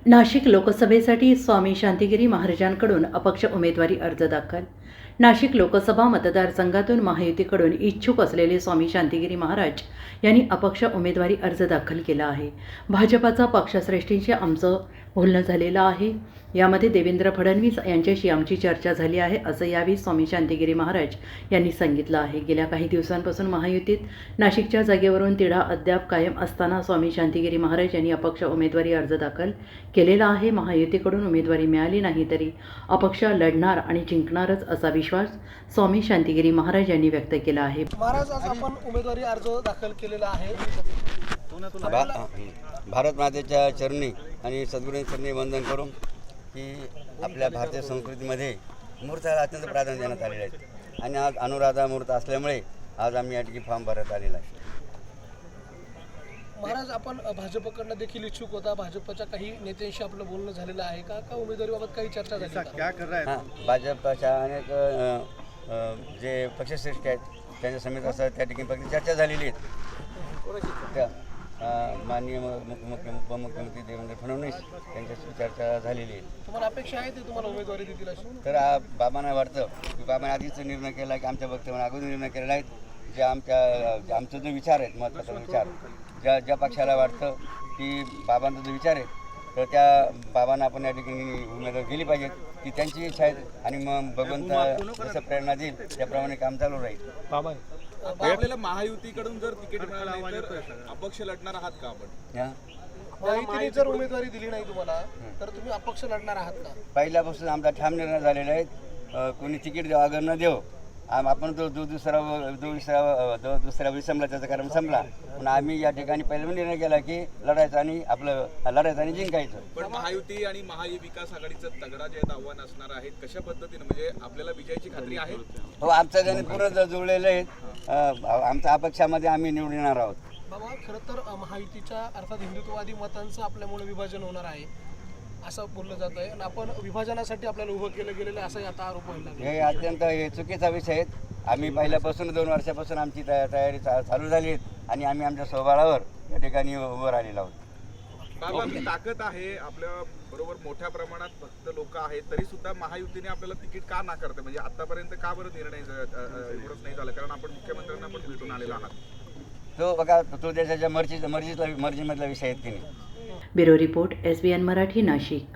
नाशिक लोकसभेसाठी स्वामी शांतिगिरी महाराजांकडून अपक्ष उमेदवारी अर्ज दाखल. नाशिक लोकसभा मतदारसंघातून महायुतीकडून इच्छुक असलेले स्वामी शांतिगिरी महाराज यांनी अपक्ष उमेदवारी अर्ज दाखल केला आहे. भाजपाचा पक्षश्रेष्ठींशी आमचं बोलणं झालेलं आहे. यामध्ये देवेंद्र फडणवीस यांच्याशी आमची चर्चा झाली आहे, असं यावेळी स्वामी शांतिगिरी महाराज यांनी सांगितलं आहे. गेल्या काही दिवसांपासून महायुतीत नाशिकच्या जागेवरून तिढा अद्याप कायम असताना स्वामी शांतिगिरी महाराज यांनी अपक्ष उमेदवारी अर्ज दाखल केलेला आहे. महायुतीकडून उमेदवारी मिळाली नाही तरी अपक्ष लढणार आणि जिंकणारच असा विश्वास स्वामी शांतिगिरी महाराज यांनी व्यक्त केला आहे. महाराज, आज आपण उमेदवारी अर्ज दाखल केलेला आहे. भारत मातेच्या चरणी आणि सद्गुरूंच्या चरणी वंदन करून की आपल्या भारतीय संस्कृतीमध्ये मुहूर्ताला अत्यंत प्राधान्य देण्यात आलेले आहे आणि आज अनुराधा मुहूर्त असल्यामुळे आज आम्ही या ठिकाणी फॉर्म भरत आलेला आहे. महाराज, आपण भाजपकडनं देखील इच्छुक होता. भाजपच्या काही नेत्यांशी आपलं बोलणं झालेलं आहे का? उमेदवारीबाबत काही चर्चा झाली का? हां, भाजपच्या अनेक जे पक्षश्रेष्ठ आहेत त्यांच्या समेत असं त्या ठिकाणी फक्त चर्चा झालेली आहे. त्या माननीय उपमुख्यमंत्री देवेंद्र फडणवीस त्यांच्याशी चर्चा झालेली आहे. तुम्हाला अपेक्षा आहे ते तुम्हाला उमेदवारी देतील अशी? तर बाबांना वाटतं की बाबांनी आधीच निर्णय केला की आमच्या वक्तव्याने अगोदर निर्णय केलेला आहे जे आमचा जो विचार आहे, महत्त्वाचा विचार ज्या पक्षाला वाटतं की बाबांचा जो विचार आहे तर त्या बाबांना आपण या ठिकाणी उमेदवार गेली पाहिजेत की त्यांची इच्छा आहे आणि मग भगवंत जसं प्रेरणा देईल त्याप्रमाणे काम चालू राहील. आपल्याला महायुतीकडून जर तिकीट मिळालं नाही तर अपक्ष लढणार आहात का आपण? महायुतीने जर उमेदवारी दिली नाही तुम्हाला तर तुम्ही अपक्ष लढणार आहात का? पहिल्यापासून आमचा ठाम निर्णय झालेला आहे. कोणी तिकीट देऊ अगर न देऊ आपण तो दुसरा विसंबला त्याचा कारण संपला. पण आम्ही या ठिकाणी पहिला निर्णय केला की लढायचं आणि जिंकायचं. पण महायुती आणि महाविकास आघाडीचं तगडा जे आव्हान असणार आहे कशा पद्धतीने, म्हणजे आपल्याला विजयाची खात्री आहे? हो, आमचं गणित पूर्ण जुळलेलं आहे. आमच्या अपक्षामध्ये आम्ही निवडून येणार आहोत. बाबा, खरं तर महायुतीच्या अर्थात हिंदुत्ववादी मतांचं आपल्यामुळे विभाजन होणार आहे असं बोललं जात आहे आणि आपण विभाजनासाठी आपल्याला उभं केलं गेलेलं असाही आता आरोप व्हायला लागला. हे अत्यंत चुकीचा विषय आहे. आम्ही पहिल्यापासून 2 वर्षापासून आमची तयारी चालू झाली आहे आणि आम्ही आमच्या स्वबळावर या ठिकाणी उभं राहिलेलो आहोत. बाबा, ताकद आहे आपल्या बरोबर, मोठ्या प्रमाणात भक्त लोक आहेत, तरी सुद्धा महायुतीने आपल्याला तिकीट का नाकारते? म्हणजे आतापर्यंत का बरं निर्णय एवढंच नाही झालं? कारण आपण मुख्यमंत्र्यांना पण भेटून आलेलो आहात. तो बघा, तो देशाच्या मर्जीमधला विषय आहे की नाही. Bureau report, SBN Marathi, Nashik.